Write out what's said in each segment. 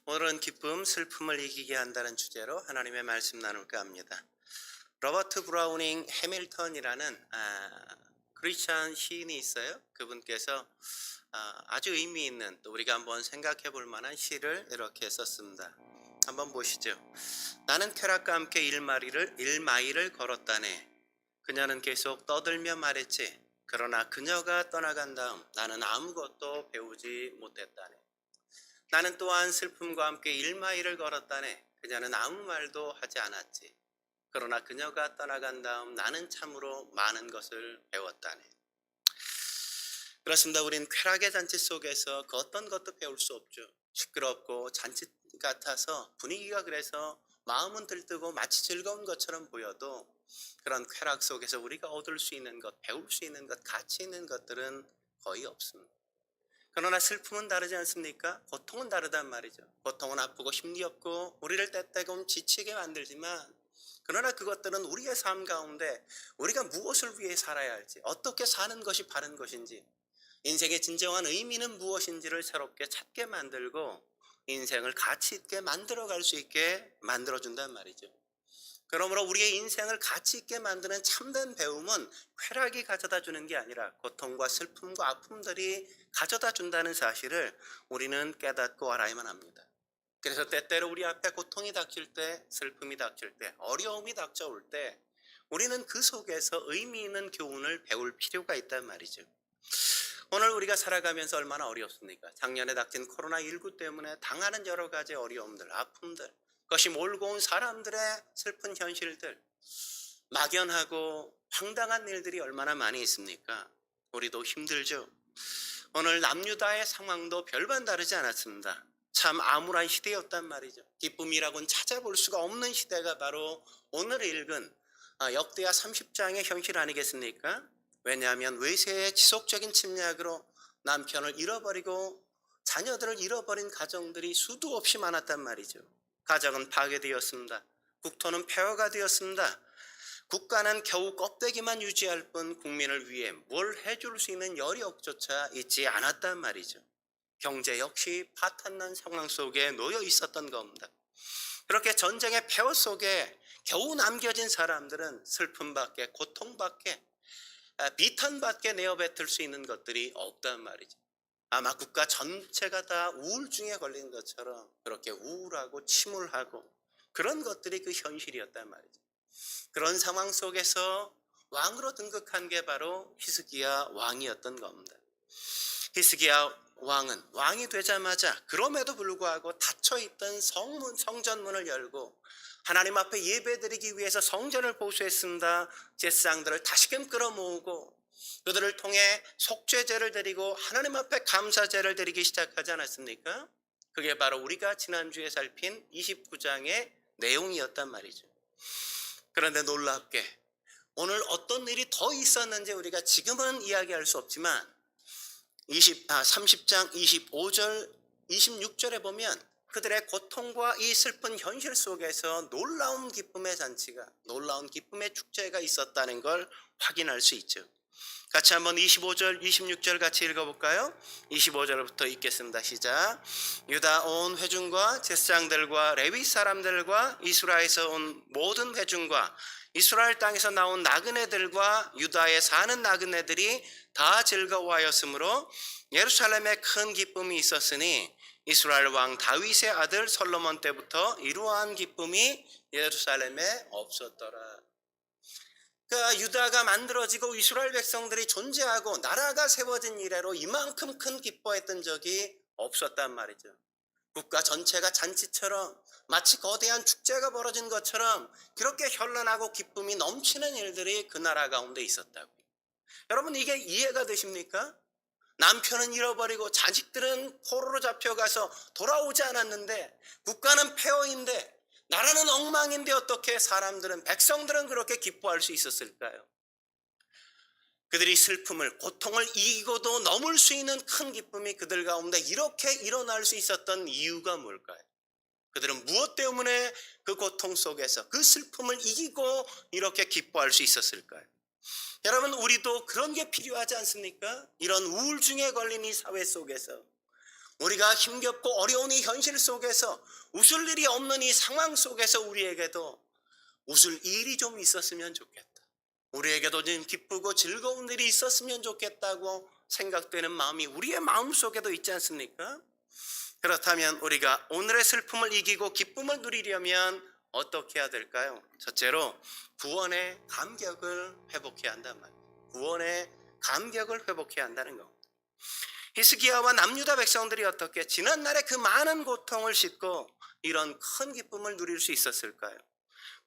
오늘은 기쁨, 슬픔을 이기게 한다는 주제로 하나님의 말씀 나눌까 합니다. 로버트 브라우닝 해밀턴이라는 크리스찬 시인이 있어요. 그분께서 아주 의미 있는, 또 우리가 한번 생각해 볼 만한 시를 이렇게 썼습니다. 한번 보시죠. 나는 쾌락과 함께 일마일을 걸었다네. 그녀는 계속 떠들며 말했지. 그러나 그녀가 떠나간 다음 나는 아무것도 배우지 못했다네. 나는 또한 슬픔과 함께 일마일을 걸었다네. 그녀는 아무 말도 하지 않았지. 그러나 그녀가 떠나간 다음 나는 참으로 많은 것을 배웠다네. 그렇습니다. 우린 쾌락의 잔치 속에서 그 어떤 것도 배울 수 없죠. 시끄럽고 잔치 같아서 분위기가 그래서 마음은 들뜨고 마치 즐거운 것처럼 보여도 그런 쾌락 속에서 우리가 얻을 수 있는 것, 배울 수 있는 것, 가치 있는 것들은 거의 없습니다. 그러나 슬픔은 다르지 않습니까? 고통은 다르단 말이죠. 고통은 아프고 힘겹고 우리를 때때금 지치게 만들지만, 그러나 그것들은 우리의 삶 가운데 우리가 무엇을 위해 살아야 할지, 어떻게 사는 것이 바른 것인지, 인생의 진정한 의미는 무엇인지를 새롭게 찾게 만들고 인생을 가치 있게 만들어갈 수 있게 만들어준단 말이죠. 그러므로 우리의 인생을 가치 있게 만드는 참된 배움은 쾌락이 가져다 주는 게 아니라 고통과 슬픔과 아픔들이 가져다 준다는 사실을 우리는 깨닫고 알아야만 합니다. 그래서 때때로 우리 앞에 고통이 닥칠 때, 슬픔이 닥칠 때, 어려움이 닥쳐올 때 우리는 그 속에서 의미 있는 교훈을 배울 필요가 있단 말이죠. 오늘 우리가 살아가면서 얼마나 어렵습니까? 작년에 닥친 코로나19 때문에 당하는 여러 가지 어려움들, 아픔들, 그것이 몰고 온 사람들의 슬픈 현실들, 막연하고 황당한 일들이 얼마나 많이 있습니까? 우리도 힘들죠. 오늘 남유다의 상황도 별반 다르지 않았습니다. 참 암울한 시대였단 말이죠. 기쁨이라고는 찾아볼 수가 없는 시대가 바로 오늘 읽은 역대하 30장의 현실 아니겠습니까? 왜냐하면 외세의 지속적인 침략으로 남편을 잃어버리고 자녀들을 잃어버린 가정들이 수도 없이 많았단 말이죠. 가정은 파괴되었습니다. 국토는 폐허가 되었습니다. 국가는 겨우 껍데기만 유지할 뿐 국민을 위해 뭘 해줄 수 있는 여력조차 있지 않았단 말이죠. 경제 역시 파탄난 상황 속에 놓여 있었던 겁니다. 그렇게 전쟁의 폐허 속에 겨우 남겨진 사람들은 슬픔밖에, 고통밖에, 비탄밖에 내어뱉을 수 있는 것들이 없단 말이죠. 아마 국가 전체가 다 우울증에 걸린 것처럼 그렇게 우울하고 침울하고 그런 것들이 그 현실이었단 말이죠. 그런 상황 속에서 왕으로 등극한 게 바로 히스기야 왕이었던 겁니다. 히스기야 왕은 왕이 되자마자 그럼에도 불구하고 닫혀있던 성전문을 열고 하나님 앞에 예배드리기 위해서 성전을 보수했습니다. 제사장들을 다시금 끌어모으고 그들을 통해 속죄제를 드리고 하나님 앞에 감사제를 드리기 시작하지 않았습니까? 그게 바로 우리가 지난주에 살핀 29장의 내용이었단 말이죠. 그런데 놀랍게 오늘 어떤 일이 더 있었는지 우리가 지금은 이야기할 수 없지만 30장 25절 26절에 보면 그들의 고통과 이 슬픈 현실 속에서 놀라운 기쁨의 잔치가, 놀라운 기쁨의 축제가 있었다는 걸 확인할 수 있죠. 같이 한번 25절 26절 같이 읽어볼까요? 25절부터 읽겠습니다. 시작. 유다 온 회중과 제사장들과 레위 사람들과 이스라엘에서 온 모든 회중과 이스라엘 땅에서 나온 나그네들과 유다에 사는 나그네들이 다 즐거워하였으므로 예루살렘에 큰 기쁨이 있었으니 이스라엘 왕 다윗의 아들 솔로몬 때부터 이러한 기쁨이 예루살렘에 없었더라. 그러니까 유다가 만들어지고 이스라엘 백성들이 존재하고 나라가 세워진 이래로 이만큼 큰 기뻐했던 적이 없었단 말이죠. 국가 전체가 잔치처럼 마치 거대한 축제가 벌어진 것처럼 그렇게 현란하고 기쁨이 넘치는 일들이 그 나라 가운데 있었다고. 여러분, 이게 이해가 되십니까? 남편은 잃어버리고 자식들은 포로로 잡혀가서 돌아오지 않았는데 국가는 폐허인데 나라는 엉망인데 어떻게 사람들은, 백성들은 그렇게 기뻐할 수 있었을까요? 그들이 슬픔을, 고통을 이기고도 넘을 수 있는 큰 기쁨이 그들 가운데 이렇게 일어날 수 있었던 이유가 뭘까요? 그들은 무엇 때문에 그 고통 속에서 그 슬픔을 이기고 이렇게 기뻐할 수 있었을까요? 여러분, 우리도 그런 게 필요하지 않습니까? 이런 우울증에 걸린 이 사회 속에서 우리가 힘겹고 어려운 이 현실 속에서 웃을 일이 없는 이 상황 속에서 우리에게도 웃을 일이 좀 있었으면 좋겠다. 우리에게도 좀 기쁘고 즐거운 일이 있었으면 좋겠다고 생각되는 마음이 우리의 마음 속에도 있지 않습니까? 그렇다면 우리가 오늘의 슬픔을 이기고 기쁨을 누리려면 어떻게 해야 될까요? 첫째로 구원의 감격을 회복해야 한단 말이에요. 구원의 감격을 회복해야 한다는 거. 히스기야와 남유다 백성들이 어떻게 지난날의 그 많은 고통을 싣고 이런 큰 기쁨을 누릴 수 있었을까요?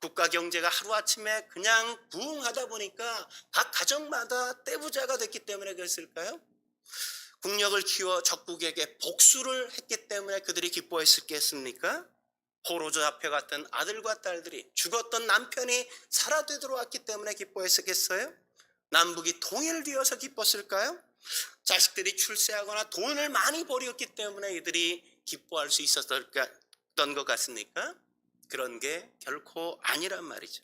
국가 경제가 하루아침에 그냥 부흥하다 보니까 각 가정마다 떼부자가 됐기 때문에 그랬을까요? 국력을 키워 적국에게 복수를 했기 때문에 그들이 기뻐했겠습니까? 포로 잡혀갔던 아들과 딸들이 죽었던 남편이 살아되돌아왔기 때문에 기뻐했겠어요? 남북이 통일되어서 기뻤을까요? 자식들이 출세하거나 돈을 많이 벌였기 때문에 이들이 기뻐할 수 있었던 것 같습니까? 그런 게 결코 아니란 말이죠.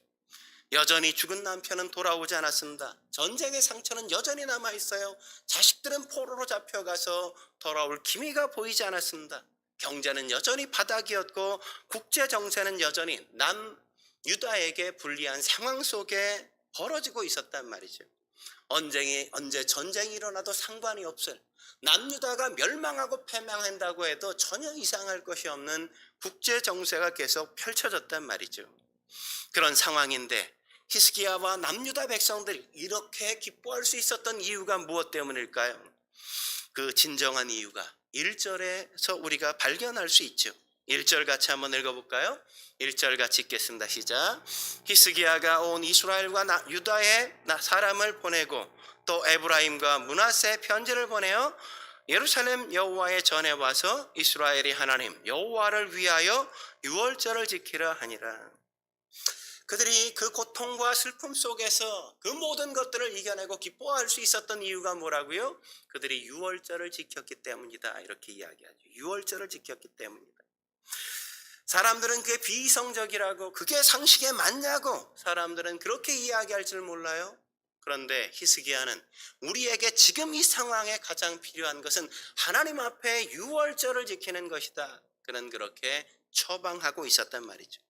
여전히 죽은 남편은 돌아오지 않았습니다. 전쟁의 상처는 여전히 남아있어요. 자식들은 포로로 잡혀가서 돌아올 기미가 보이지 않았습니다. 경제는 여전히 바닥이었고 국제정세는 여전히 남유다에게 불리한 상황 속에 벌어지고 있었단 말이죠. 언제 전쟁이 일어나도 상관이 없을, 남유다가 멸망하고 패망한다고 해도 전혀 이상할 것이 없는 국제정세가 계속 펼쳐졌단 말이죠. 그런 상황인데 히스기야와 남유다 백성들이 이렇게 기뻐할 수 있었던 이유가 무엇 때문일까요? 그 진정한 이유가 1절에서 우리가 발견할 수 있죠. 1절 같이 한번 읽어볼까요? 1절 같이 읽겠습니다. 시작. 히스기야가 온 이스라엘과 유다의 사람을 보내고 또 에브라임과 므낫세 편지를 보내어 예루살렘 여호와의 전에 와서 이스라엘의 하나님 여호와를 위하여 유월절을 지키려 하니라. 그들이 그 고통과 슬픔 속에서 그 모든 것들을 이겨내고 기뻐할 수 있었던 이유가 뭐라고요? 그들이 유월절을 지켰기 때문이다. 이렇게 이야기하죠. 유월절을 지켰기 때문이다. 사람들은 그게 비이성적이라고, 그게 상식에 맞냐고 사람들은 그렇게 이야기할 줄 몰라요. 그런데 히스기야는 우리에게 지금 이 상황에 가장 필요한 것은 하나님 앞에 유월절을 지키는 것이다. 그는 그렇게 처방하고 있었단 말이죠.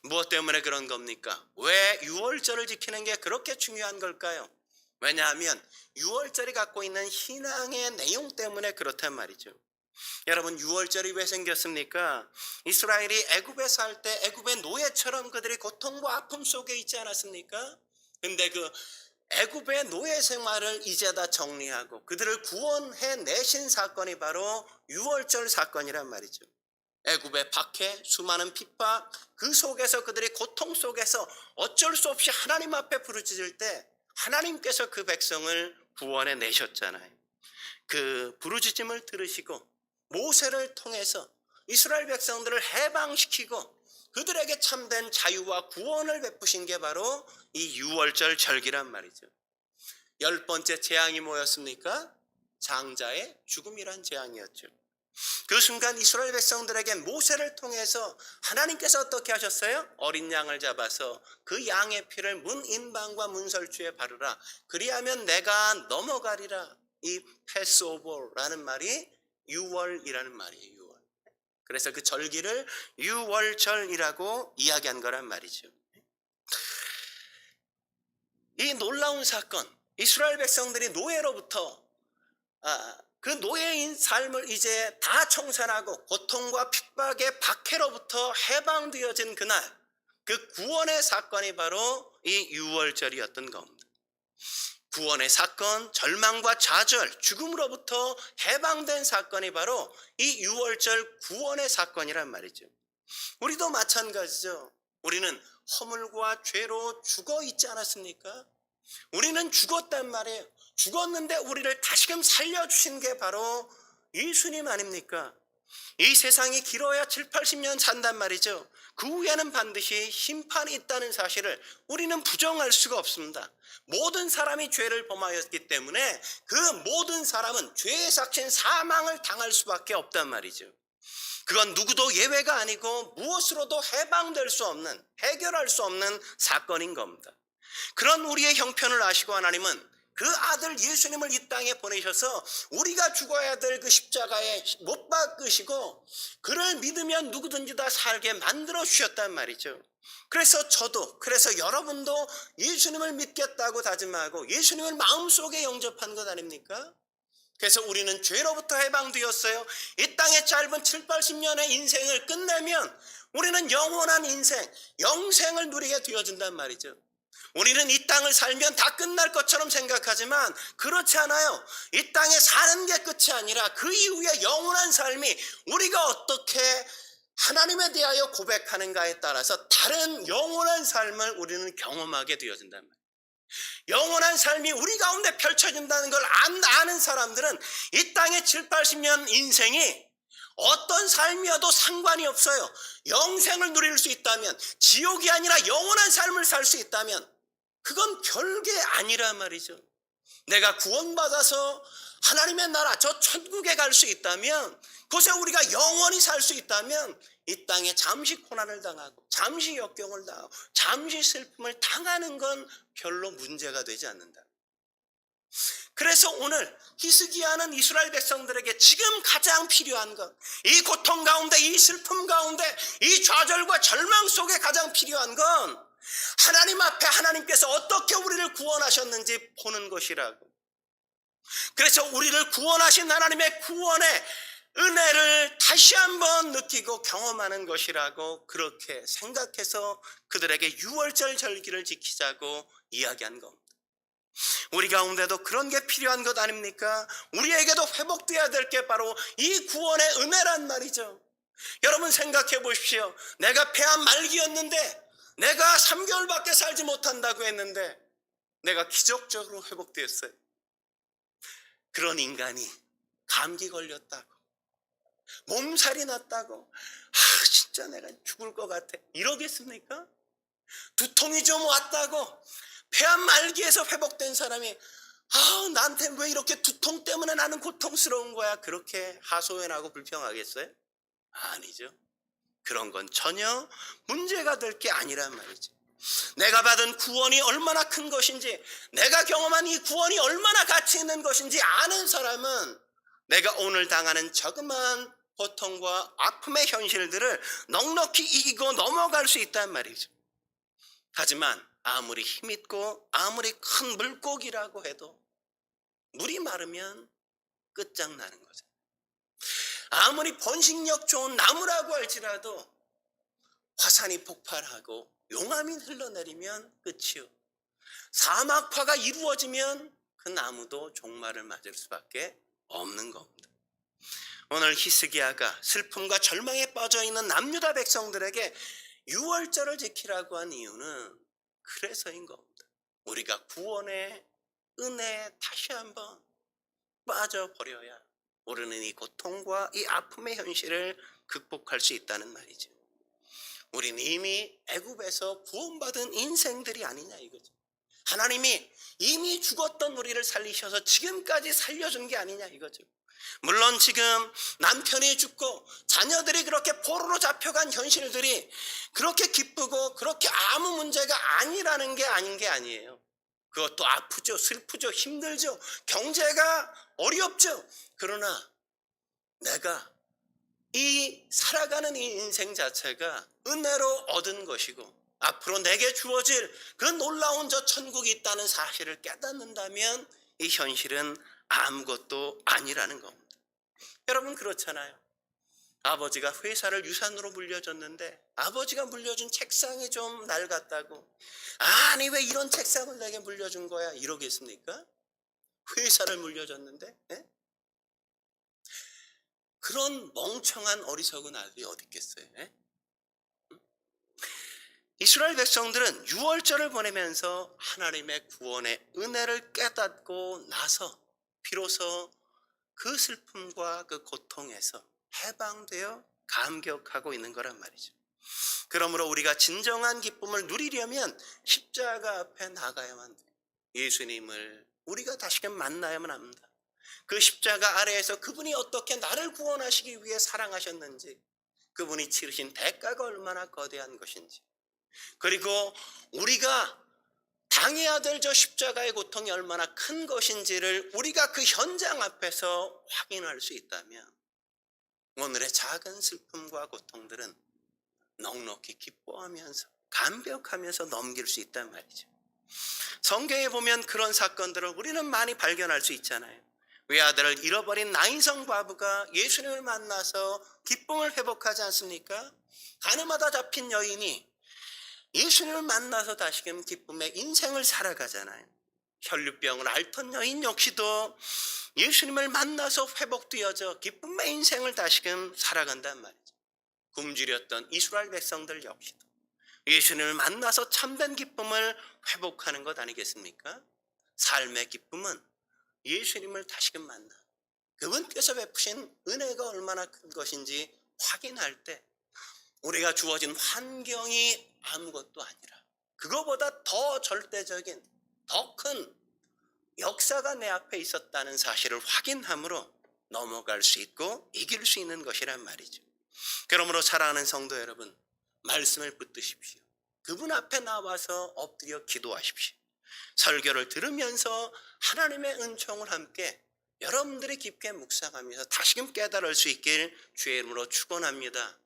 무엇 때문에 그런 겁니까? 왜 유월절을 지키는 게 그렇게 중요한 걸까요? 왜냐하면 유월절이 갖고 있는 신앙의 내용 때문에 그렇단 말이죠. 여러분, 유월절이 왜 생겼습니까? 이스라엘이 애굽에 살 때 애굽의 노예처럼 그들이 고통과 아픔 속에 있지 않았습니까? 근데 그 애굽의 노예 생활을 이제 다 정리하고 그들을 구원해 내신 사건이 바로 유월절 사건이란 말이죠. 애굽의 박해, 수많은 핍박, 그 속에서 그들이 고통 속에서 어쩔 수 없이 하나님 앞에 부르짖을 때 하나님께서 그 백성을 구원해 내셨잖아요. 그 부르짖음을 들으시고 모세를 통해서 이스라엘 백성들을 해방시키고 그들에게 참된 자유와 구원을 베푸신 게 바로 이 유월절 절기란 말이죠. 10번째 재앙이 뭐였습니까? 장자의 죽음이란 재앙이었죠. 그 순간 이스라엘 백성들에게 모세를 통해서 하나님께서 어떻게 하셨어요? 어린 양을 잡아서 그 양의 피를 문 인방과 문설주에 바르라. 그리하면 내가 넘어가리라. 이 패스오버라는 말이 유월이라는 말이에요. 유월. 그래서 그 절기를 유월절이라고 이야기한 거란 말이죠. 이 놀라운 사건, 이스라엘 백성들이 노예로부터 그 노예인 삶을 이제 다 청산하고 고통과 핍박의 박해로부터 해방되어진 그날, 그 구원의 사건이 바로 이 유월절이었던 겁니다. 구원의 사건, 절망과 좌절, 죽음으로부터 해방된 사건이 바로 이 유월절 구원의 사건이란 말이죠. 우리도 마찬가지죠. 우리는 허물과 죄로 죽어 있지 않았습니까? 우리는 죽었단 말이에요. 죽었는데 우리를 다시금 살려주신 게 바로 예수님 아닙니까? 이 세상이 길어야 7, 80년 산단 말이죠. 그 후에는 반드시 심판이 있다는 사실을 우리는 부정할 수가 없습니다. 모든 사람이 죄를 범하였기 때문에 그 모든 사람은 죄의 삭신 사망을 당할 수밖에 없단 말이죠. 그건 누구도 예외가 아니고 무엇으로도 해방될 수 없는, 해결할 수 없는 사건인 겁니다. 그런 우리의 형편을 아시고 하나님은 그 아들 예수님을 이 땅에 보내셔서 우리가 죽어야 될 그 십자가에 못 박으시고 그를 믿으면 누구든지 다 살게 만들어 주셨단 말이죠. 그래서 여러분도 예수님을 믿겠다고 다짐하고 예수님을 마음속에 영접한 것 아닙니까? 그래서 우리는 죄로부터 해방되었어요. 이 땅의 짧은 7, 80년의 인생을 끝내면 우리는 영원한 인생, 영생을 누리게 되어진단 말이죠. 우리는 이 땅을 살면 다 끝날 것처럼 생각하지만 그렇지 않아요. 이 땅에 사는 게 끝이 아니라 그 이후에 영원한 삶이 우리가 어떻게 하나님에 대하여 고백하는가에 따라서 다른 영원한 삶을 우리는 경험하게 되어진단 말이에요. 영원한 삶이 우리 가운데 펼쳐진다는 걸 아는 사람들은 이 땅의 7, 80년 인생이 어떤 삶이어도 상관이 없어요. 영생을 누릴 수 있다면, 지옥이 아니라 영원한 삶을 살 수 있다면 그건 별게 아니란 말이죠. 내가 구원받아서 하나님의 나라 저 천국에 갈 수 있다면, 그곳에 우리가 영원히 살 수 있다면 이 땅에 잠시 고난을 당하고 잠시 역경을 당하고 잠시 슬픔을 당하는 건 별로 문제가 되지 않는다. 그래서 오늘 히스기야는 이스라엘 백성들에게 지금 가장 필요한 것, 이 고통 가운데, 이 슬픔 가운데, 이 좌절과 절망 속에 가장 필요한 건 하나님 앞에 하나님께서 어떻게 우리를 구원하셨는지 보는 것이라고. 그래서 우리를 구원하신 하나님의 구원의 은혜를 다시 한번 느끼고 경험하는 것이라고 그렇게 생각해서 그들에게 유월절 절기를 지키자고 이야기한 겁니다. 우리 가운데도 그런 게 필요한 것 아닙니까? 우리에게도 회복돼야 될 게 바로 이 구원의 은혜란 말이죠. 여러분 생각해 보십시오. 내가 폐암 말기였는데 내가 3개월밖에 살지 못한다고 했는데 내가 기적적으로 회복되었어요. 그런 인간이 감기 걸렸다고, 몸살이 났다고, 진짜 내가 죽을 것 같아, 이러겠습니까? 두통이 좀 왔다고 폐암 말기에서 회복된 사람이 나한테 왜 이렇게 두통 때문에 나는 고통스러운 거야, 그렇게 하소연하고 불평하겠어요? 아니죠. 그런 건 전혀 문제가 될 게 아니란 말이죠. 내가 받은 구원이 얼마나 큰 것인지, 내가 경험한 이 구원이 얼마나 가치 있는 것인지 아는 사람은 내가 오늘 당하는 저금한 고통과 아픔의 현실들을 넉넉히 이기고 넘어갈 수 있단 말이죠. 하지만 아무리 힘있고 아무리 큰 물고기라고 해도 물이 마르면 끝장나는 거죠. 아무리 번식력 좋은 나무라고 할지라도 화산이 폭발하고 용암이 흘러내리면 끝이요. 사막화가 이루어지면 그 나무도 종말을 맞을 수밖에 없는 겁니다. 오늘 히스기야가 슬픔과 절망에 빠져있는 남유다 백성들에게 유월절을 지키라고 한 이유는 그래서인 겁니다. 우리가 구원의 은혜에 다시 한번 빠져버려야 우리는 이 고통과 이 아픔의 현실을 극복할 수 있다는 말이죠. 우리는 이미 애굽에서 구원받은 인생들이 아니냐 이거죠. 하나님이 이미 죽었던 우리를 살리셔서 지금까지 살려준 게 아니냐 이거죠. 물론 지금 남편이 죽고 자녀들이 그렇게 포로로 잡혀간 현실들이 그렇게 기쁘고 그렇게 아무 문제가 아니라는 게 아닌 게 아니에요. 그것도 아프죠, 슬프죠, 힘들죠, 경제가 어렵죠. 그러나 내가 이 살아가는 이 인생 자체가 은혜로 얻은 것이고 앞으로 내게 주어질 그 놀라운 저 천국이 있다는 사실을 깨닫는다면 이 현실은 아무것도 아니라는 겁니다. 여러분 그렇잖아요. 아버지가 회사를 유산으로 물려줬는데 아버지가 물려준 책상이 좀 낡았다고, 아니 왜 이런 책상을 내게 물려준 거야, 이러겠습니까? 회사를 물려줬는데 그런 멍청한 어리석은 아들이 어디 있겠어요? 이스라엘 백성들은 유월절을 보내면서 하나님의 구원의 은혜를 깨닫고 나서 비로소 그 슬픔과 그 고통에서 해방되어 감격하고 있는 거란 말이죠. 그러므로 우리가 진정한 기쁨을 누리려면 십자가 앞에 나가야만 돼요. 예수님을 우리가 다시금 만나야만 합니다. 그 십자가 아래에서 그분이 어떻게 나를 구원하시기 위해 사랑하셨는지, 그분이 치르신 대가가 얼마나 거대한 것인지, 그리고 우리가 당해야 될 저 십자가의 고통이 얼마나 큰 것인지를 우리가 그 현장 앞에서 확인할 수 있다면 오늘의 작은 슬픔과 고통들은 넉넉히 기뻐하면서 감격하면서 넘길 수 있단 말이죠. 성경에 보면 그런 사건들을 우리는 많이 발견할 수 있잖아요. 외아들을 잃어버린 나인성 과부가 예수님을 만나서 기쁨을 회복하지 않습니까? 가늠하다 잡힌 여인이 예수님을 만나서 다시금 기쁨의 인생을 살아가잖아요. 혈류병을 앓던 여인 역시도 예수님을 만나서 회복되어져 기쁨의 인생을 다시금 살아간단 말이죠. 굶주렸던 이스라엘 백성들 역시도 예수님을 만나서 참된 기쁨을 회복하는 것 아니겠습니까? 삶의 기쁨은 예수님을 다시금 만나 그분께서 베푸신 은혜가 얼마나 큰 것인지 확인할 때 우리가 주어진 환경이 아무것도 아니라 그거보다 더 절대적인 더 큰 역사가 내 앞에 있었다는 사실을 확인함으로 넘어갈 수 있고 이길 수 있는 것이란 말이죠. 그러므로 사랑하는 성도 여러분, 말씀을 붙드십시오. 그분 앞에 나와서 엎드려 기도하십시오. 설교를 들으면서 하나님의 은총을 함께 여러분들이 깊게 묵상하면서 다시금 깨달을 수 있길 주의 이름으로 축원합니다.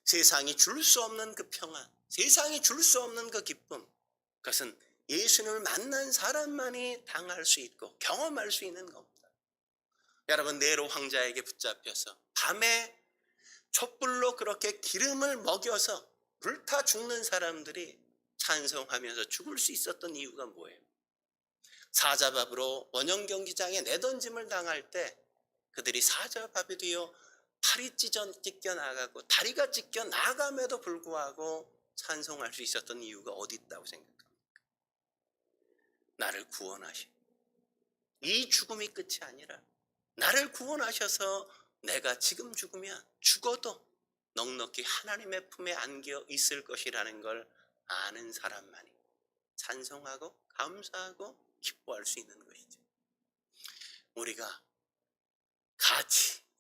세상이 줄 수 없는 그 평안, 세상이 줄 수 없는 그 기쁨, 그것은 예수님을 만난 사람만이 당할 수 있고 경험할 수 있는 겁니다. 여러분, 네로 황자에게 붙잡혀서 밤에 촛불로 그렇게 기름을 먹여서 불타 죽는 사람들이 찬송하면서 죽을 수 있었던 이유가 뭐예요? 사자밥으로 원형 경기장에 내던짐을 당할 때 그들이 사자밥이 되어 팔이 찢겨 나가고 다리가 찢겨 나감에도 불구하고 찬송할 수 있었던 이유가 어디 있다고 생각합니까? 나를 구원하신 이 죽음이 끝이 아니라 나를 구원하셔서 내가 지금 죽어도 넉넉히 하나님의 품에 안겨 있을 것이라는 걸 아는 사람만이 찬송하고 감사하고 기뻐할 수 있는 것이죠. 우리가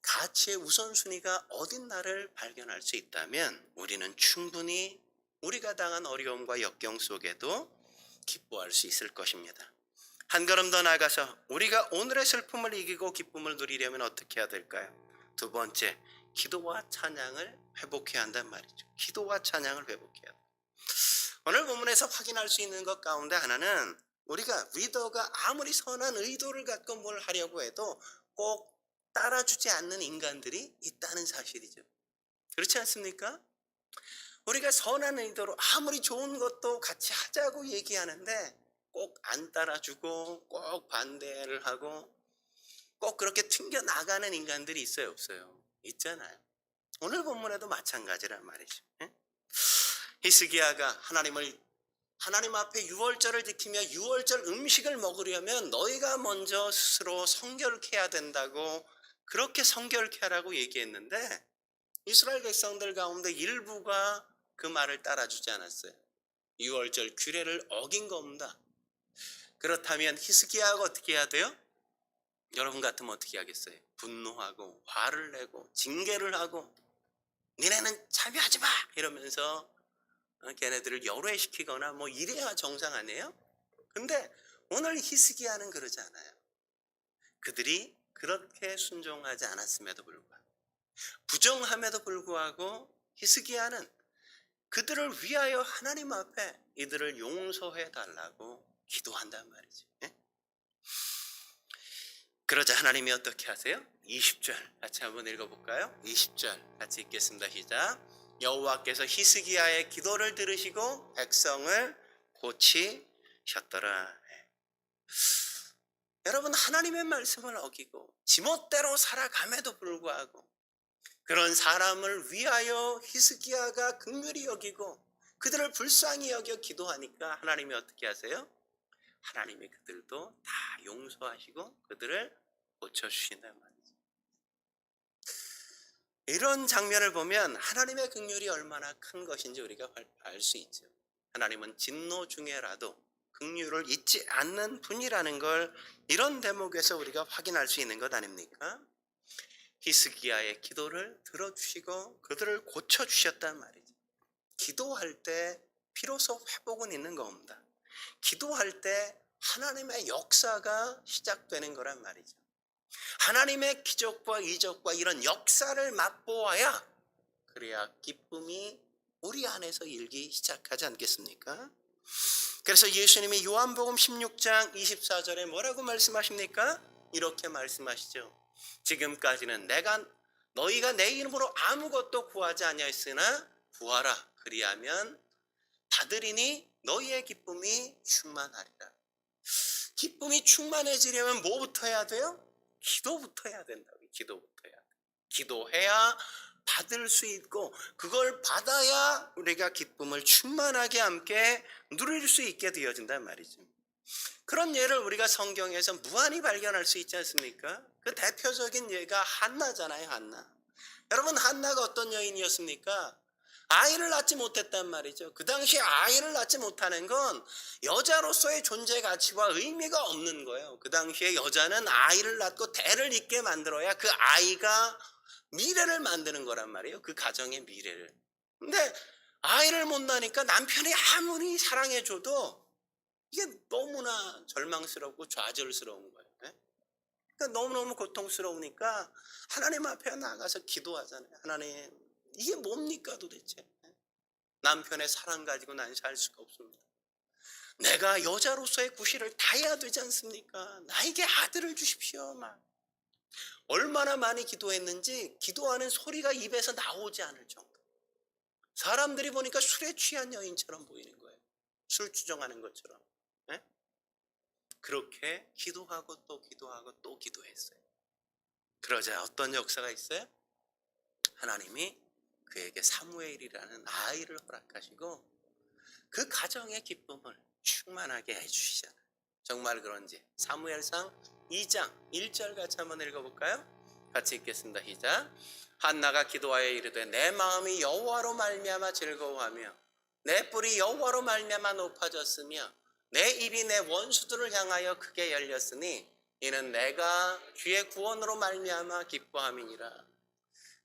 가치의 우선순위가 어딘가를 발견할 수 있다면 우리는 충분히 우리가 당한 어려움과 역경 속에도 기뻐할 수 있을 것입니다. 한 걸음 더 나가서 우리가 오늘의 슬픔을 이기고 기쁨을 누리려면 어떻게 해야 될까요? 두 번째, 기도와 찬양을 회복해야 한단 말이죠. 기도와 찬양을 회복해야 돼요. 오늘 본문에서 확인할 수 있는 것 가운데 하나는 우리가 리더가 아무리 선한 의도를 갖고 뭘 하려고 해도 꼭 따라주지 않는 인간들이 있다는 사실이죠. 그렇지 않습니까? 우리가 선한 의도로 아무리 좋은 것도 같이 하자고 얘기하는데 꼭 안 따라주고 꼭 반대를 하고 꼭 그렇게 튕겨 나가는 인간들이 있어요, 없어요? 있잖아요. 오늘 본문에도 마찬가지란 말이죠. 히스기야가 하나님 앞에 유월절을 지키며 유월절 음식을 먹으려면 너희가 먼저 스스로 성결케 해야 된다고 그렇게 성결케 하라고 얘기했는데 이스라엘 백성들 가운데 일부가 그 말을 따라주지 않았어요. 유월절 규례를 어긴 겁니다. 그렇다면 히스기야가 어떻게 해야 돼요? 여러분 같으면 어떻게 하겠어요? 분노하고 화를 내고 징계를 하고 니네는 참여하지 마! 이러면서 걔네들을 열외시키거나 뭐 이래야 정상 아니에요? 근데 오늘 히스기야는 그러지 않아요. 그들이 그렇게 순종하지 않았음에도 불구하고 부정함에도 불구하고 히스기야는 그들을 위하여 하나님 앞에 이들을 용서해 달라고 기도한단 말이죠. 그러자 하나님이 어떻게 하세요? 20절 같이 한번 읽어볼까요? 20절 같이 읽겠습니다. 시작. 여호와께서 히스기야의 기도를 들으시고 백성을 고치셨더라. 여러분, 하나님의 말씀을 어기고 지멋대로 살아감에도 불구하고 그런 사람을 위하여 히스기야가 긍휼히 여기고 그들을 불쌍히 여겨 기도하니까 하나님이 어떻게 하세요? 하나님이 그들도 다 용서하시고 그들을 고쳐주신단 말이죠. 이런 장면을 보면 하나님의 긍휼이 얼마나 큰 것인지 우리가 알 수 있죠. 하나님은 진노 중에라도 긍휼을 잊지 않는 분이라는 걸 이런 대목에서 우리가 확인할 수 있는 것 아닙니까? 히스기야의 기도를 들어주시고 그들을 고쳐주셨단 말이죠. 기도할 때 비로소 회복은 있는 겁니다. 기도할 때 하나님의 역사가 시작되는 거란 말이죠. 하나님의 기적과 이적과 이런 역사를 맛보아야 그래야 기쁨이 우리 안에서 일기 시작하지 않겠습니까? 그래서 예수님이 요한복음 16장 24절에 뭐라고 말씀하십니까? 이렇게 말씀하시죠. 지금까지는 너희가 내 이름으로 아무것도 구하지 아니하였으나 구하라 그리하면 받으리니 너희의 기쁨이 충만하리라. 기쁨이 충만해지려면 뭐부터 해야 돼요? 기도부터 해야 된다고. 기도부터 해야 돼. 기도해야 받을 수 있고 그걸 받아야 우리가 기쁨을 충만하게 함께 누릴 수 있게 되어진단 말이죠. 그런 예를 우리가 성경에서 무한히 발견할 수 있지 않습니까? 그 대표적인 예가 한나잖아요. 한나. 여러분, 한나가 어떤 여인이었습니까? 아이를 낳지 못했단 말이죠. 그 당시에 아이를 낳지 못하는 건 여자로서의 존재 가치와 의미가 없는 거예요. 그 당시에 여자는 아이를 낳고 대를 잇게 만들어야 그 아이가 미래를 만드는 거란 말이에요. 그 가정의 미래를. 근데 아이를 못 낳으니까 남편이 아무리 사랑해줘도 이게 너무나 절망스럽고 좌절스러운 거예요. 그러니까 너무너무 고통스러우니까 하나님 앞에 나가서 기도하잖아요. 하나님, 이게 뭡니까 도대체? 남편의 사랑 가지고 난 살 수가 없습니다. 내가 여자로서의 구실을 다해야 되지 않습니까? 나에게 아들을 주십시오. 막. 얼마나 많이 기도했는지 기도하는 소리가 입에서 나오지 않을 정도. 사람들이 보니까 술에 취한 여인처럼 보이는 거예요. 술 주정하는 것처럼. 네? 그렇게 기도하고 또 기도하고 또 기도했어요. 그러자 어떤 역사가 있어요? 하나님이 그에게 사무엘이라는 아이를 허락하시고 그 가정의 기쁨을 충만하게 해주시잖아요. 정말 그런지 사무엘상 2장 1절 같이 한번 읽어볼까요? 같이 읽겠습니다. 시작. 한나가 기도하여 이르되 내 마음이 여호와로 말미암아 즐거워하며 내 뿔이 여호와로 말미암아 높아졌으며 내 입이 내 원수들을 향하여 크게 열렸으니 이는 내가 주의 구원으로 말미암아 기뻐함이니라.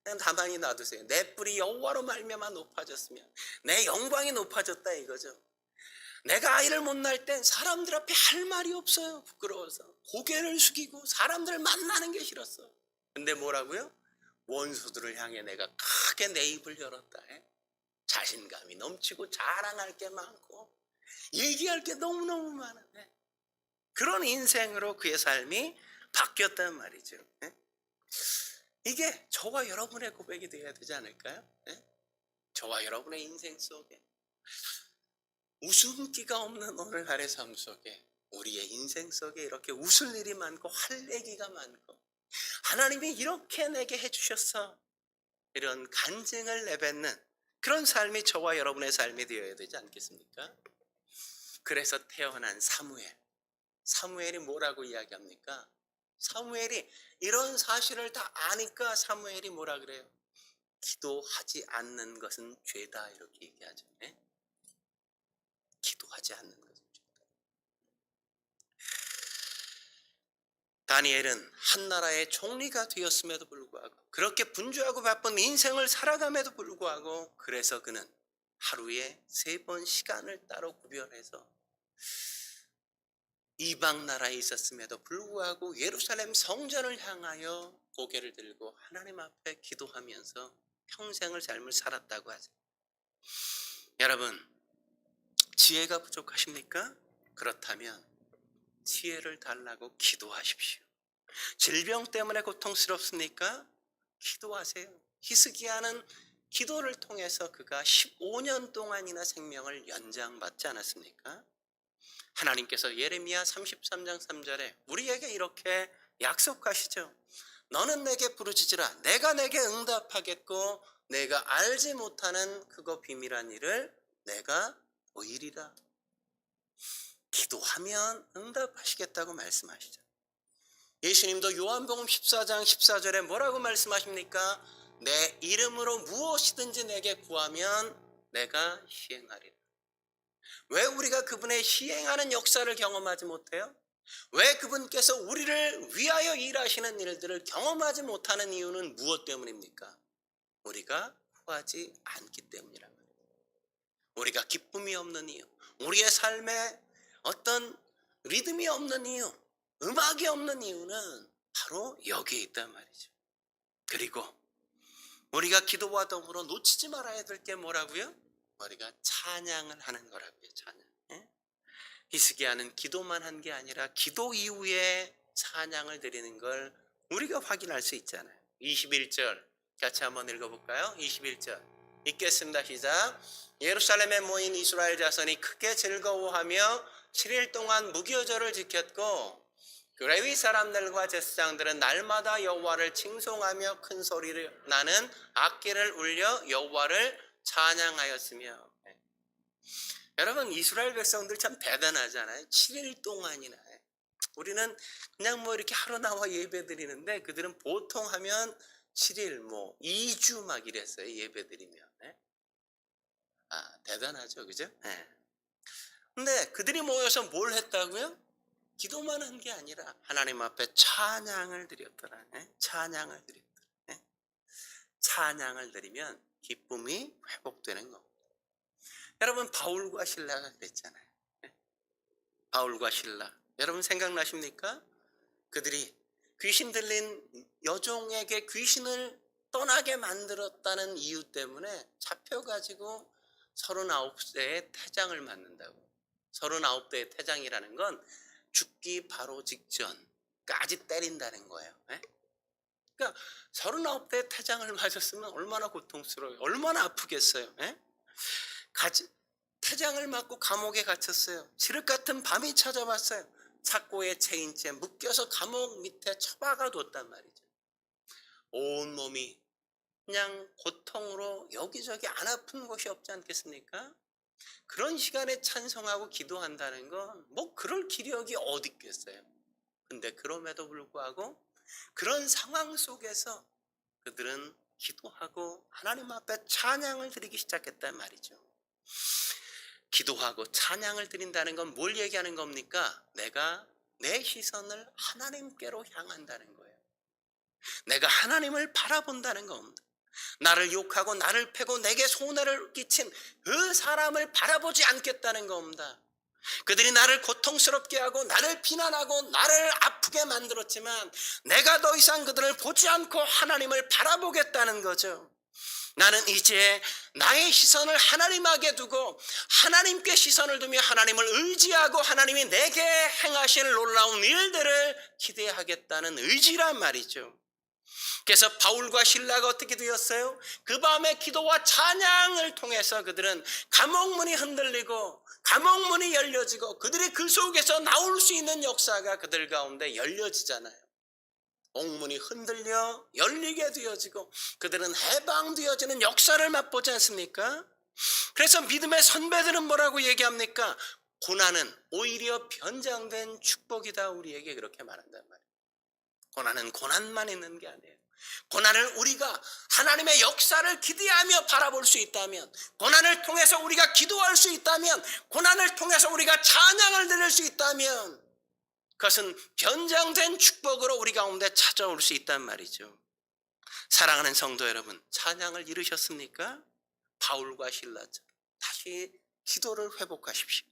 그냥 가만히 놔두세요. 내 뿔이 여호와로 말미암아 높아졌으며 내 영광이 높아졌다 이거죠. 내가 아이를 못 낳을 땐 사람들 앞에 할 말이 없어요. 부끄러워서 고개를 숙이고 사람들을 만나는 게 싫었어. 근데 뭐라고요? 원수들을 향해 내가 크게 내 입을 열었다. 자신감이 넘치고 자랑할 게 많고 얘기할 게 너무너무 많아. 그런 인생으로 그의 삶이 바뀌었단 말이죠. 이게 저와 여러분의 고백이 되어야 되지 않을까요? 저와 여러분의 인생 속에 웃음기가 없는 오늘날의 삶 속에 우리의 인생 속에 이렇게 웃을 일이 많고 할 얘기가 많고 하나님이 이렇게 내게 해주셨어 이런 간증을 내뱉는 그런 삶이 저와 여러분의 삶이 되어야 되지 않겠습니까? 그래서 태어난 사무엘이 뭐라고 이야기합니까? 사무엘이 이런 사실을 다 아니까 사무엘이 뭐라 그래요? 기도하지 않는 것은 죄다 이렇게 얘기하죠. 기도하지 않는 것은 죄다. 다니엘은 한 나라의 총리가 되었음에도 불구하고 그렇게 분주하고 바쁜 인생을 살아감에도 불구하고 그래서 그는 하루에 3번 시간을 따로 구별해서 이방 나라에 있었음에도 불구하고 예루살렘 성전을 향하여 고개를 들고 하나님 앞에 기도하면서 평생을 삶을 살았다고 하죠. 여러분, 지혜가 부족하십니까? 그렇다면 지혜를 달라고 기도하십시오. 질병 때문에 고통스럽습니까? 기도하세요. 히스기야는 기도를 통해서 그가 15년 동안이나 생명을 연장받지 않았습니까? 하나님께서 예레미야 33장 3절에 우리에게 이렇게 약속하시죠. 너는 내게 부르짖으라. 내가 내게 응답하겠고 내가 알지 못하는 그거 비밀한 일을 내가 보이리라. 기도하면 응답하시겠다고 말씀하시죠. 예수님도 요한복음 14장 14절에 뭐라고 말씀하십니까? 내 이름으로 무엇이든지 내게 구하면 내가 시행하리라. 왜 우리가 그분의 시행하는 역사를 경험하지 못해요? 왜 그분께서 우리를 위하여 일하시는 일들을 경험하지 못하는 이유는 무엇 때문입니까? 우리가 구하지 않기 때문이란 말이에요. 우리가 기쁨이 없는 이유, 우리의 삶에 어떤 리듬이 없는 이유, 음악이 없는 이유는 바로 여기에 있단 말이죠. 그리고 우리가 기도와 더불어 놓치지 말아야 될 게 뭐라고요? 우리가 찬양을 하는 거라고요. 찬양. 예? 히스기야는 기도만 한 게 아니라 기도 이후에 찬양을 드리는 걸 우리가 확인할 수 있잖아요. 21절 같이 한번 읽어볼까요? 21절 읽겠습니다. 시작. 예루살렘에 모인 이스라엘 자손이 크게 즐거워하며 7일 동안 무교절을 지켰고 그 레위 사람들과 제사장들은 날마다 여호와를 칭송하며 큰 소리를 나는 악기를 울려 여호와를 찬양하였으며. 여러분, 이스라엘 백성들 참 대단하잖아요. 7일 동안이나. 우리는 그냥 뭐 이렇게 하루 나와 예배 드리는데 그들은 보통 하면 7일 뭐 2주 막 이랬어요. 예배 드리면. 대단하죠. 그죠? 근데 그들이 모여서 뭘 했다고요? 기도만 한 게 아니라 하나님 앞에 찬양을 드렸더라. 찬양을 드렸더라. 찬양을 드리면 기쁨이 회복되는 겁니다. 여러분, 바울과 신라가 그랬잖아요. 바울과 신라. 여러분 생각나십니까? 그들이 귀신 들린 여종에게 귀신을 떠나게 만들었다는 이유 때문에 잡혀가지고 39대의 태장을 맞는다고. 39대의 태장이라는 건 죽기 바로 직전까지 때린다는 거예요. 그러니까 39대 태장을 맞았으면 얼마나 고통스러워요. 얼마나 아프겠어요. 태장을 맞고 감옥에 갇혔어요. 칠흑 같은 밤이 찾아왔어요. 착고에 체인 채 묶여서 감옥 밑에 처박아 뒀단 말이죠. 온 몸이 그냥 고통으로 여기저기 안 아픈 곳이 없지 않겠습니까? 그런 시간에 찬송하고 기도한다는 건 뭐 그럴 기력이 어디 있겠어요. 근데 그럼에도 불구하고 그런 상황 속에서 그들은 기도하고 하나님 앞에 찬양을 드리기 시작했단 말이죠. 기도하고 찬양을 드린다는 건 뭘 얘기하는 겁니까? 내가 내 시선을 하나님께로 향한다는 거예요. 내가 하나님을 바라본다는 겁니다. 나를 욕하고 나를 패고 내게 손해를 끼친 그 사람을 바라보지 않겠다는 겁니다. 그들이 나를 고통스럽게 하고 나를 비난하고 나를 아프게 만들었지만 내가 더 이상 그들을 보지 않고 하나님을 바라보겠다는 거죠. 나는 이제 나의 시선을 하나님에게 두고 하나님께 시선을 두며 하나님을 의지하고 하나님이 내게 행하실 놀라운 일들을 기대하겠다는 의지란 말이죠. 그래서 바울과 신라가 어떻게 되었어요? 그 밤에 기도와 찬양을 통해서 그들은 감옥문이 흔들리고 감옥문이 열려지고 그들이 그 속에서 나올 수 있는 역사가 그들 가운데 열려지잖아요. 옥문이 흔들려 열리게 되어지고 그들은 해방되어지는 역사를 맛보지 않습니까? 그래서 믿음의 선배들은 뭐라고 얘기합니까? 고난은 오히려 변장된 축복이다. 우리에게 그렇게 말한단 말이에요. 고난은 고난만 있는 게 아니에요. 고난을 우리가 하나님의 역사를 기대하며 바라볼 수 있다면, 고난을 통해서 우리가 기도할 수 있다면, 고난을 통해서 우리가 찬양을 드릴 수 있다면 그것은 변장된 축복으로 우리 가운데 찾아올 수 있단 말이죠. 사랑하는 성도 여러분, 찬양을 잃으셨습니까? 바울과 신라처럼 다시 기도를 회복하십시오.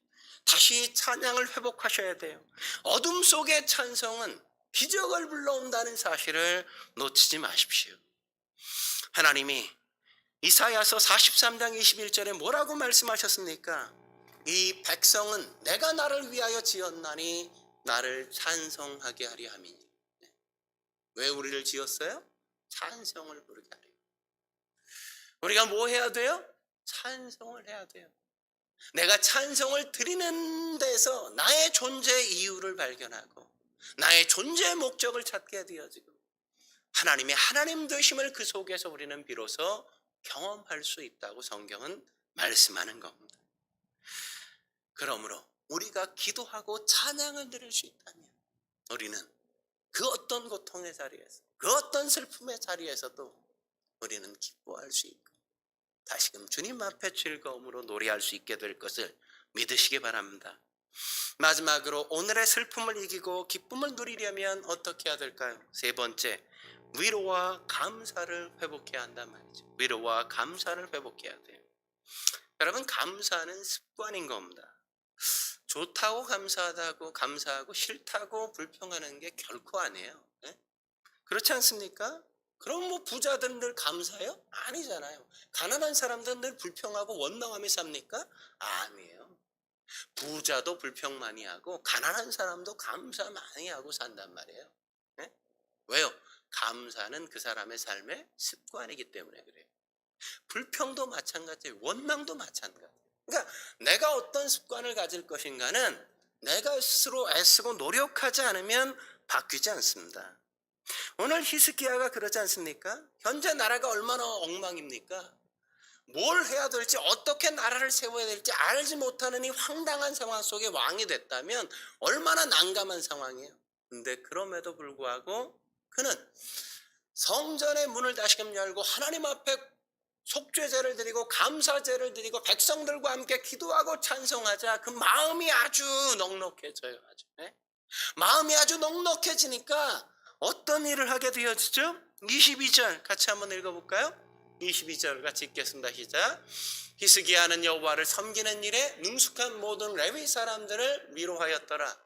다시 찬양을 회복하셔야 돼요. 어둠 속의 찬송은 기적을 불러온다는 사실을 놓치지 마십시오. 하나님이 이사야서 43장 21절에 뭐라고 말씀하셨습니까? 이 백성은 내가 나를 위하여 지었나니 나를 찬송하게 하리 함이니. 왜 우리를 지었어요? 찬송을 부르게 하리. 우리가 뭐 해야 돼요? 찬송을 해야 돼요. 내가 찬송을 드리는 데서 나의 존재 이유를 발견하고 나의 존재의 목적을 찾게 되어지고 하나님의 하나님 되심을 그 속에서 우리는 비로소 경험할 수 있다고 성경은 말씀하는 겁니다. 그러므로 우리가 기도하고 찬양을 드릴 수 있다면 우리는 그 어떤 고통의 자리에서 그 어떤 슬픔의 자리에서도 우리는 기뻐할 수 있고 다시금 주님 앞에 즐거움으로 노래할 수 있게 될 것을 믿으시기 바랍니다. 마지막으로 오늘의 슬픔을 이기고 기쁨을 누리려면 어떻게 해야 될까요? 세 번째, 위로와 감사를 회복해야 한단 말이죠. 위로와 감사를 회복해야 돼요. 여러분, 감사는 습관인 겁니다. 좋다고 감사하고 싫다고 불평하는 게 결코 아니에요. 예? 그렇지 않습니까? 그럼 뭐 부자들은 늘 감사해요? 아니잖아요. 가난한 사람들은 늘 불평하고 원망하며 삽니까? 아니에요. 부자도 불평 많이 하고 가난한 사람도 감사 많이 하고 산단 말이에요. 예? 왜요? 감사는 그 사람의 삶의 습관이기 때문에 그래요. 불평도 마찬가지예요. 원망도 마찬가지예요. 그러니까 내가 어떤 습관을 가질 것인가는 내가 스스로 애쓰고 노력하지 않으면 바뀌지 않습니다. 오늘 히스기야가 그러지 않습니까? 현재 나라가 얼마나 엉망입니까? 뭘 해야 될지, 어떻게 나라를 세워야 될지 알지 못하는 이 황당한 상황 속에 왕이 됐다면 얼마나 난감한 상황이에요. 근데 그럼에도 불구하고 그는 성전의 문을 다시금 열고 하나님 앞에 속죄제를 드리고 감사제를 드리고 백성들과 함께 기도하고 찬송하자. 그 마음이 아주 넉넉해져요. 아주. 네? 마음이 아주 넉넉해지니까 어떤 일을 하게 되어지죠? 22절 같이 한번 읽어볼까요? 22절 같이 읽겠습니다. 시작. 히스기야는 여호와를 섬기는 일에 능숙한 모든 레위 사람들을 위로하였더라.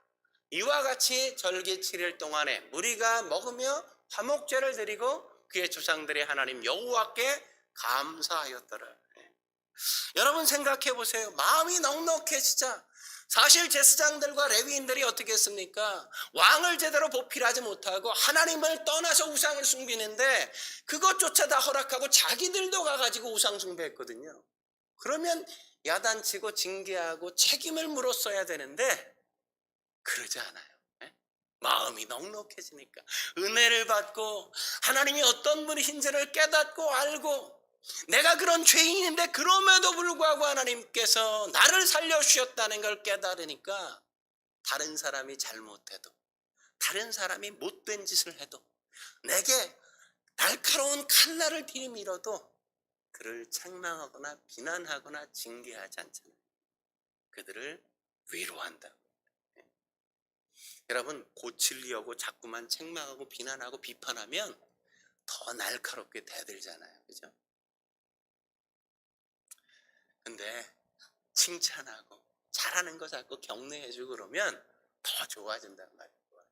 이와 같이 절기 7일 동안에 무리가 먹으며 화목제를 드리고 그의 조상들의 하나님 여호와께 감사하였더라. 여러분 생각해 보세요. 마음이 넉넉해지자 사실 제사장들과 레위인들이 어떻게 했습니까? 왕을 제대로 보필하지 못하고 하나님을 떠나서 우상을 숭배는데 그것조차 다 허락하고 자기들도 가가지고 우상 숭배했거든요. 그러면 야단치고 징계하고 책임을 물었어야 되는데 그러지 않아요. 마음이 넉넉해지니까 은혜를 받고 하나님이 어떤 분이신지를 깨닫고 알고 내가 그런 죄인인데 그럼에도 불구하고 하나님께서 나를 살려주셨다는 걸 깨달으니까 다른 사람이 잘못해도 다른 사람이 못된 짓을 해도 내게 날카로운 칼날을 들이밀어도 그를 책망하거나 비난하거나 징계하지 않잖아요. 그들을 위로한다. 여러분 고치려고 자꾸만 책망하고 비난하고 비판하면 더 날카롭게 대들잖아요. 그죠? 근데 칭찬하고 잘하는 거 자꾸 격려해주고 그러면 더 좋아진단 말이에요.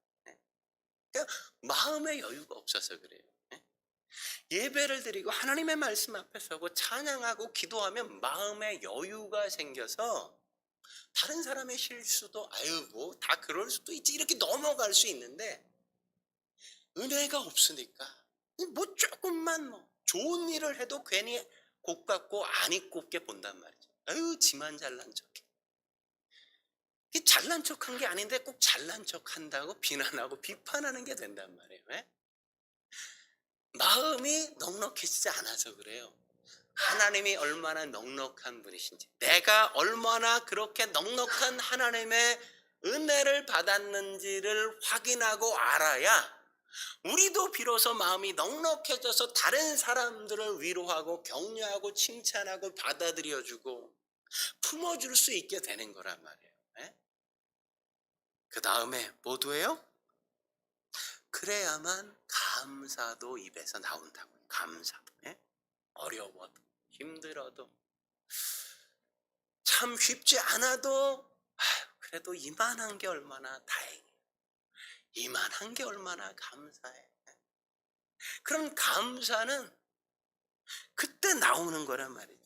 그러니까 마음의 여유가 없어서 그래요. 예배를 드리고 하나님의 말씀 앞에 서고 찬양하고 기도하면 마음의 여유가 생겨서 다른 사람의 실수도 아유 뭐 다 그럴 수도 있지 이렇게 넘어갈 수 있는데 은혜가 없으니까 뭐 조금만 뭐 좋은 일을 해도 괜히 곱갖고 안 입곱게 본단 말이죠. 아유 지만 잘난 척해. 이 잘난 척한 게 아닌데 꼭 잘난 척한다고 비난하고 비판하는 게 된단 말이에요. 왜? 마음이 넉넉해지지 않아서 그래요. 하나님이 얼마나 넉넉한 분이신지 내가 얼마나 그렇게 넉넉한 하나님의 은혜를 받았는지를 확인하고 알아야 우리도 비로소 마음이 넉넉해져서 다른 사람들을 위로하고 격려하고 칭찬하고 받아들여주고 품어줄 수 있게 되는 거란 말이에요. 그 다음에 모두예요? 그래야만 감사도 입에서 나온다고요. 감사도. 어려워도 힘들어도 참 쉽지 않아도 그래도 이만한 게 얼마나 다행이에요. 이만한 게 얼마나 감사해. 그런 감사는 그때 나오는 거란 말이죠.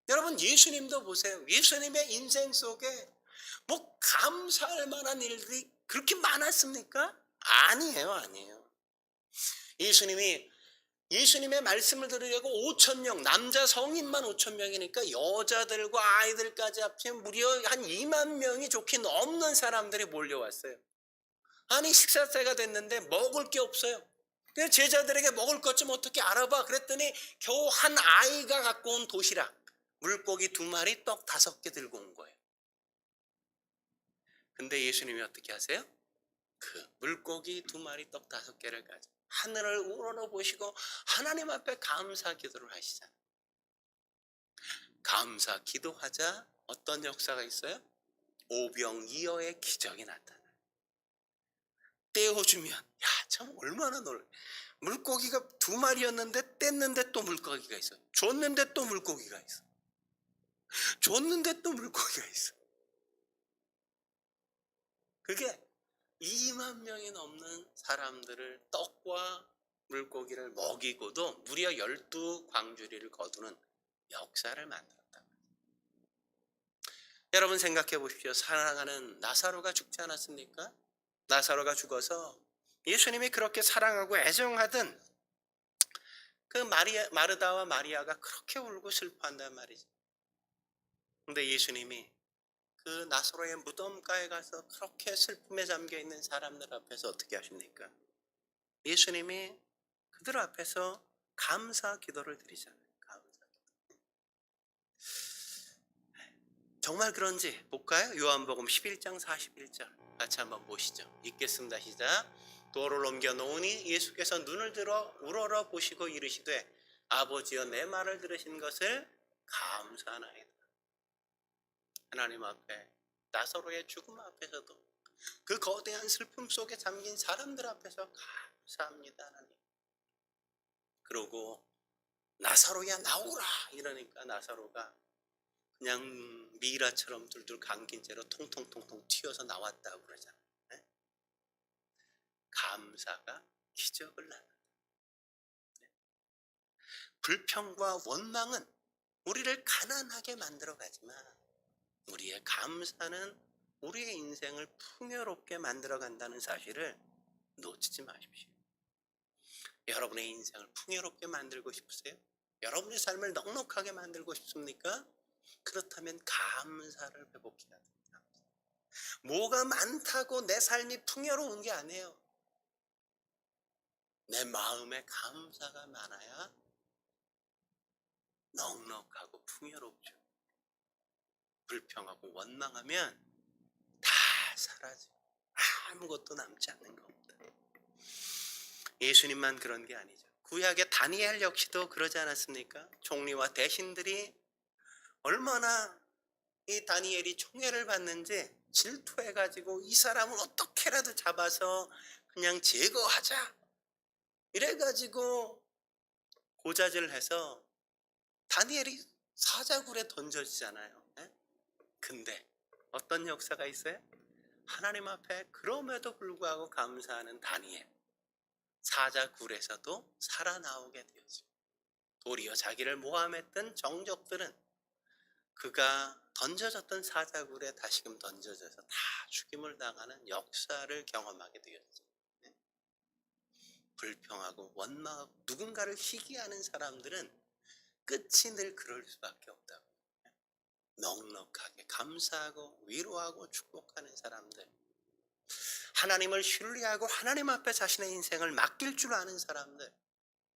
여러분 예수님도 보세요. 예수님의 인생 속에 뭐 감사할 만한 일들이 그렇게 많았습니까? 아니에요, 아니에요. 예수님의 말씀을 들으려고 5,000명, 남자 성인만 5,000명이니까 여자들과 아이들까지 합치면 무려 한 2만 명이 좋게 넘는 사람들이 몰려왔어요. 아니 식사 때가 됐는데 먹을 게 없어요. 그래서 제자들에게 먹을 것 좀 어떻게 알아봐 그랬더니 겨우 한 아이가 갖고 온 도시락, 물고기 2마리, 떡 5개 들고 온 거예요. 근데 예수님이 어떻게 하세요? 그 물고기 2마리, 떡 5개를 가지고 하늘을 우러러보시고 하나님 앞에 감사 기도를 하시잖아요. 감사 기도하자 어떤 역사가 있어요? 오병이어의 기적이 나타나요. 떼어주면 참 얼마나 놀래. 물고기가 2마리였는데 뗐는데 또 물고기가 있어. 줬는데 또 물고기가 있어. 줬는데 또 물고기가 있어. 그게 2만 명이 넘는 사람들을 떡과 물고기를 먹이고도 무려 12광주리를 거두는 역사를 만들었다. 여러분 생각해 보십시오. 사랑하는 나사로가 죽지 않았습니까? 나사로가 죽어서 예수님이 그렇게 사랑하고 애정하던 그 마르다와 마리아가 그렇게 울고 슬퍼한단 말이죠. 근데 예수님이 그 나사로의 무덤가에 가서 그렇게 슬픔에 잠겨 있는 사람들 앞에서 어떻게 하십니까? 예수님이 그들 앞에서 감사 기도를 드리잖아요. 감사 기도. 정말 그런지 볼까요? 요한복음 11장 41절 같이 한번 보시죠. 읽겠습니다. 시작. 돌을 옮겨 놓으니 예수께서 눈을 들어 우러러 보시고 이르시되 아버지여 내 말을 들으신 것을 감사하나이다. 하나님 앞에 나사로의 죽음 앞에서도 그 거대한 슬픔 속에 잠긴 사람들 앞에서 감사합니다 하나님. 그러고 나사로야 나오라 이러니까 나사로가 그냥 미라처럼 둘둘 감긴 채로 통통통통 튀어서 나왔다고 그러잖아요. 네? 감사가 기적을 낳는다. 네? 불평과 원망은 우리를 가난하게 만들어가지만 우리의 감사는 우리의 인생을 풍요롭게 만들어간다는 사실을 놓치지 마십시오. 여러분의 인생을 풍요롭게 만들고 싶으세요? 여러분의 삶을 넉넉하게 만들고 싶습니까? 그렇다면 감사를 회복해야 됩니다. 뭐가 많다고 내 삶이 풍요로운 게 아니에요. 내 마음에 감사가 많아야 넉넉하고 풍요롭죠. 불평하고 원망하면 다 사라져. 아무것도 남지 않는 겁니다. 예수님만 그런 게 아니죠. 구약의 다니엘 역시도 그러지 않았습니까? 총리와 대신들이 얼마나 이 다니엘이 총애를 받는지 질투해가지고 이 사람을 어떻게라도 잡아서 그냥 제거하자 이래가지고 고자질을 해서 다니엘이 사자굴에 던져지잖아요. 근데 어떤 역사가 있어요? 하나님 앞에 그럼에도 불구하고 감사하는 다니엘, 사자굴에서도 살아나오게 되었습니다. 도리어 자기를 모함했던 정적들은 그가 던져졌던 사자굴에 다시금 던져져서 다 죽임을 당하는 역사를 경험하게 되었죠. 불평하고 원망하고 누군가를 희귀하는 사람들은 끝이 늘 그럴 수밖에 없다고. 넉넉하게 감사하고 위로하고 축복하는 사람들, 하나님을 신뢰하고 하나님 앞에 자신의 인생을 맡길 줄 아는 사람들,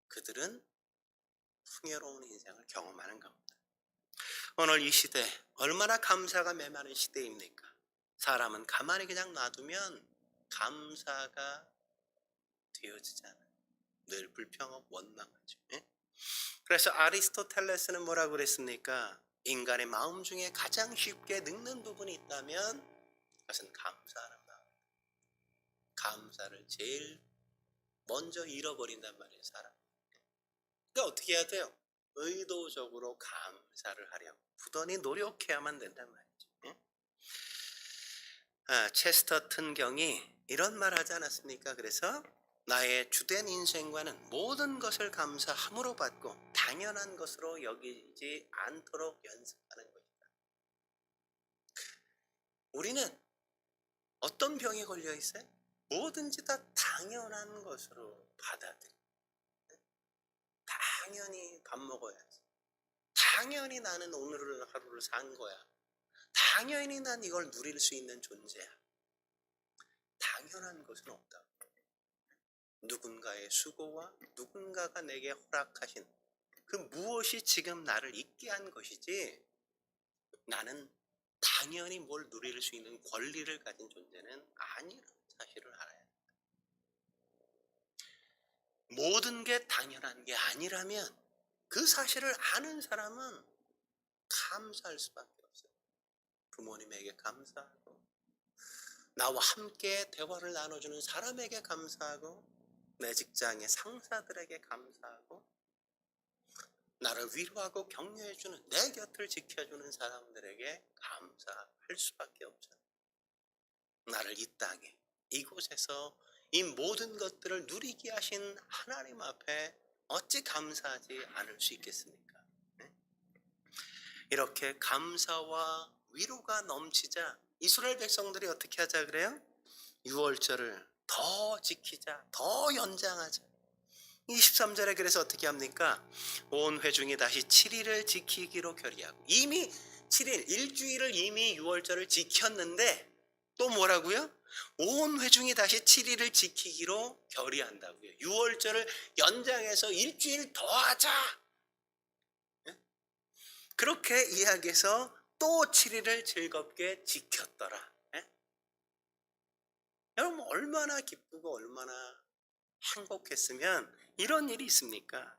그들은 풍요로운 인생을 경험하는 겁니다. 오늘 이 시대 얼마나 감사가 메마른 시대입니까? 사람은 가만히 그냥 놔두면 감사가 되어지지 않아요. 늘 불평하고 원망하죠. 그래서 아리스토텔레스는 뭐라고 그랬습니까? 인간의 마음 중에 가장 쉽게 늙는 부분이 있다면 그것은 감사하는 마음. 감사를 제일 먼저 잃어버린단 말이에요, 사람. 그러니까 어떻게 해야 돼요? 의도적으로 감사를 하려고 부단히 노력해야만 된단 말이죠. 체스터튼 경이 이런 말 하지 않았습니까? 그래서 나의 주된 인생과는 모든 것을 감사함으로 받고 당연한 것으로 여기지 않도록 연습하는 것이다. 우리는 어떤 병에 걸려 있어요? 뭐든지 다 당연한 것으로 받아들여. 당연히 밥 먹어야지. 당연히 나는 오늘 하루를 산 거야. 당연히 난 이걸 누릴 수 있는 존재야. 당연한 것은 없다. 누군가의 수고와 누군가가 내게 허락하신 그 무엇이 지금 나를 있게 한 것이지 나는 당연히 뭘 누릴 수 있는 권리를 가진 존재는 아니라는 사실을 알아야 합니다. 모든 게 당연한 게 아니라면 그 사실을 아는 사람은 감사할 수밖에 없어요. 부모님에게 감사하고 나와 함께 대화를 나눠주는 사람에게 감사하고 내 직장의 상사들에게 감사하고 나를 위로하고 격려해주는 내 곁을 지켜주는 사람들에게 감사할 수밖에 없잖아요. 나를 이 땅에 이곳에서 이 모든 것들을 누리게 하신 하나님 앞에 어찌 감사하지 않을 수 있겠습니까? 네? 이렇게 감사와 위로가 넘치자 이스라엘 백성들이 어떻게 하자 그래요? 유월절을 더 지키자, 더 연장하자. 23절에 그래서 어떻게 합니까? 온 회중이 다시 7일을 지키기로 결의하고, 이미 7일, 일주일을 이미 유월절을 지켰는데 또 뭐라고요? 온 회중이 다시 7일을 지키기로 결의한다고요. 유월절을 연장해서 일주일 더 하자. 그렇게 이야기해서 또 7일을 즐겁게 지켰더라. 여러분 얼마나 기쁘고 얼마나 행복했으면 이런 일이 있습니까?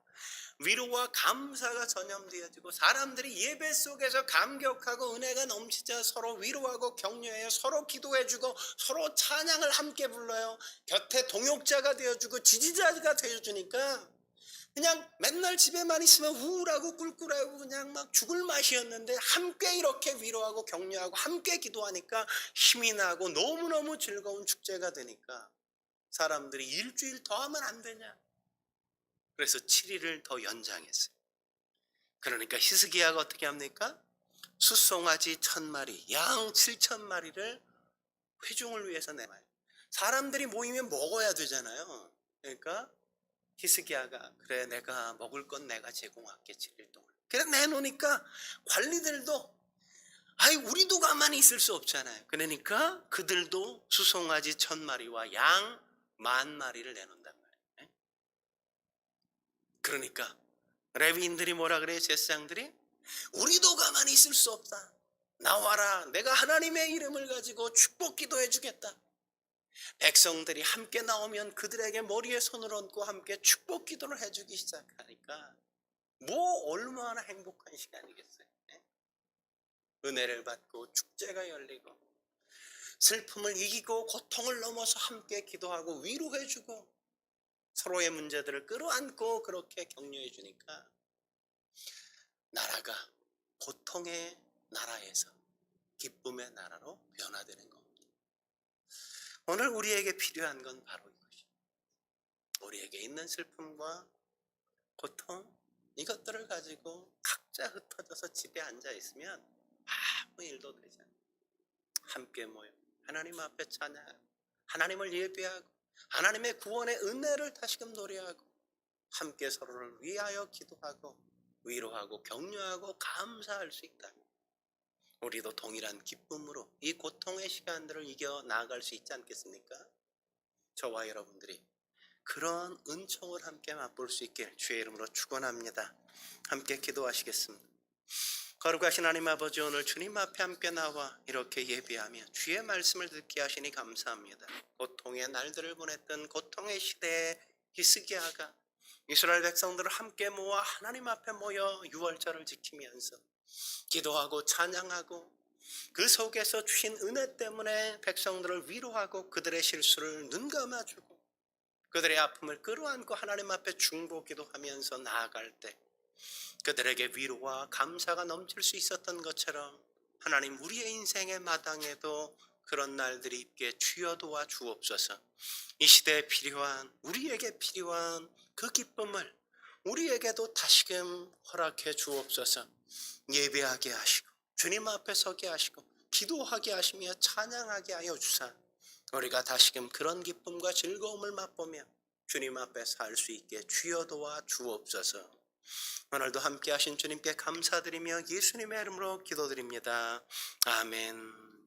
위로와 감사가 전염되어지고 사람들이 예배 속에서 감격하고 은혜가 넘치자 서로 위로하고 격려해요. 서로 기도해주고 서로 찬양을 함께 불러요. 곁에 동역자가 되어주고 지지자가 되어주니까 그냥 맨날 집에만 있으면 우울하고 꿀꿀하고 그냥 막 죽을 맛이었는데 함께 이렇게 위로하고 격려하고 함께 기도하니까 힘이 나고 너무너무 즐거운 축제가 되니까 사람들이 일주일 더 하면 안 되냐? 그래서 7일을 더 연장했어요. 그러니까 히스기야가 어떻게 합니까? 숫송아지 1000마리, 양 7000마리를 회중을 위해서 내놔요. 사람들이 모이면 먹어야 되잖아요. 그러니까 히스기야가 그래 내가 먹을 건 내가 제공할게 7일 동안. 그래 내놓으니까 관리들도 아이 우리도 가만히 있을 수 없잖아요. 그러니까 그들도 수송아지 1000마리와 양 10,000마리를 내놓는단 말이에요. 그러니까 레위인들이 뭐라 그래요? 제사장들이 우리도 가만히 있을 수 없다. 나와라. 내가 하나님의 이름을 가지고 축복 기도해 주겠다. 백성들이 함께 나오면 그들에게 머리에 손을 얹고 함께 축복 기도를 해주기 시작하니까 뭐 얼마나 행복한 시간이겠어요. 은혜를 받고 축제가 열리고 슬픔을 이기고 고통을 넘어서 함께 기도하고 위로해주고 서로의 문제들을 끌어안고 그렇게 격려해 주니까 나라가 고통의 나라에서 기쁨의 나라로 변화되는 겁니다. 오늘 우리에게 필요한 건 바로 이것입니다. 우리에게 있는 슬픔과 고통 이것들을 가지고 각자 흩어져서 집에 앉아 있으면 아무 일도 되지 않아요. 함께 모여 하나님 앞에 찬양하고 하나님을 예배하고 하나님의 구원의 은혜를 다시금 노래하고 함께 서로를 위하여 기도하고 위로하고 격려하고 감사할 수 있다. 우리도 동일한 기쁨으로 이 고통의 시간들을 이겨 나아갈 수 있지 않겠습니까? 저와 여러분들이 그런 은총을 함께 맛볼 수 있길 주의 이름으로 축원합니다. 함께 기도하시겠습니다. 거룩하신 하나님 아버지, 오늘 주님 앞에 함께 나와 이렇게 예배하며 주의 말씀을 듣게 하시니 감사합니다. 고통의 날들을 보냈던 고통의 시대에 히스기야가 이스라엘 백성들을 함께 모아 하나님 앞에 모여 유월절을 지키면서 기도하고 찬양하고 그 속에서 주신 은혜 때문에 백성들을 위로하고 그들의 실수를 눈감아주고 그들의 아픔을 끌어안고 하나님 앞에 중보기도 하면서 나아갈 때 그들에게 위로와 감사가 넘칠 수 있었던 것처럼 하나님 우리의 인생의 마당에도 그런 날들이 있게 주여 도와 주옵소서. 이 시대에 필요한 우리에게 필요한 그 기쁨을 우리에게도 다시금 허락해 주옵소서. 예배하게 하시고 주님 앞에 서게 하시고 기도하게 하시며 찬양하게 하여 주사 우리가 다시금 그런 기쁨과 즐거움을 맛보며 주님 앞에 살 수 있게 주여 도와 주옵소서. 오늘도 함께 하신 주님께 감사드리며 예수님의 이름으로 기도드립니다. 아멘.